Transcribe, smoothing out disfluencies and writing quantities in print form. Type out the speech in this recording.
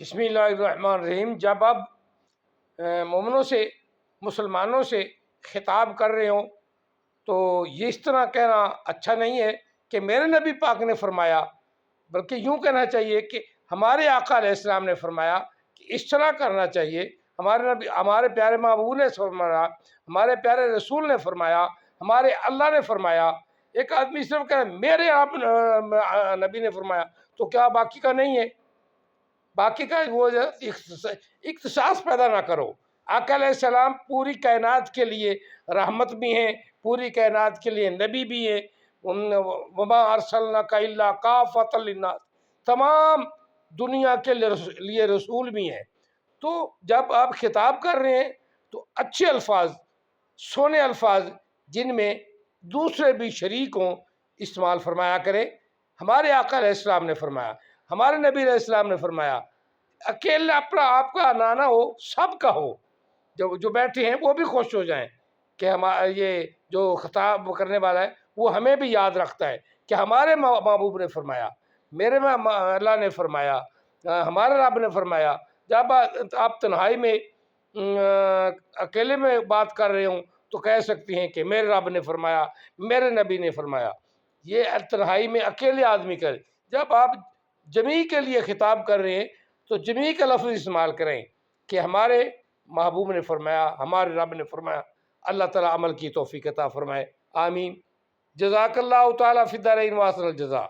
بسم اللہ الرحمن الرحیم۔ جب آپ مومنوں سے، مسلمانوں سے خطاب کر رہے ہوں تو یہ اس طرح کہنا اچھا نہیں ہے کہ میرے نبی پاک نے فرمایا، بلکہ یوں کہنا چاہیے کہ ہمارے آقا علیہ السلام نے فرمایا، کہ اس طرح کرنا چاہیے۔ ہمارے نبی، ہمارے پیارے محبوب نے فرمایا، ہمارے پیارے رسول نے فرمایا، ہمارے اللہ نے فرمایا۔ ایک آدمی صرف کہے میرے آپ نبی نے فرمایا، تو کیا باقی کا نہیں ہے؟ باقی کا وہ اختصاص پیدا نہ کرو۔ آقا علیہ السلام پوری کائنات کے لیے رحمت بھی ہیں، پوری کائنات کے لیے نبی بھی ہیں۔ وما ارسلناک الا کافۃ للناس، تمام دنیا کے لیے رسول بھی ہیں۔ تو جب آپ خطاب کر رہے ہیں تو اچھے الفاظ، سونے الفاظ جن میں دوسرے بھی شریک ہوں، استعمال فرمایا کریں۔ ہمارے آقا علیہ السلام نے فرمایا، ہمارے نبی علیہ السلام نے فرمایا، اکیلا اپنا آپ کا نانا ہو، سب کا ہو، جو بیٹھے ہیں وہ بھی خوش ہو جائیں کہ یہ جو خطاب کرنے والا ہے وہ ہمیں بھی یاد رکھتا ہے کہ ہمارے محبوب نے فرمایا، میرے اللہ نے فرمایا، ہمارے رب نے فرمایا۔ جب آپ تنہائی میں اکیلے میں بات کر رہے ہوں تو کہہ سکتی ہیں کہ میرے رب نے فرمایا، میرے نبی نے فرمایا۔ یہ تنہائی میں اکیلے آدمی کرے۔ جب آپ جمیع کے لیے خطاب کر رہے ہیں تو جمیع کا لفظ استعمال کریں کہ ہمارے محبوب نے فرمایا، ہمارے رب نے فرمایا۔ اللہ تعالیٰ عمل کی توفیق عطا فرمائے، آمین۔ جزاک اللہ تعالیٰ فی الدارین واحسن الجزا۔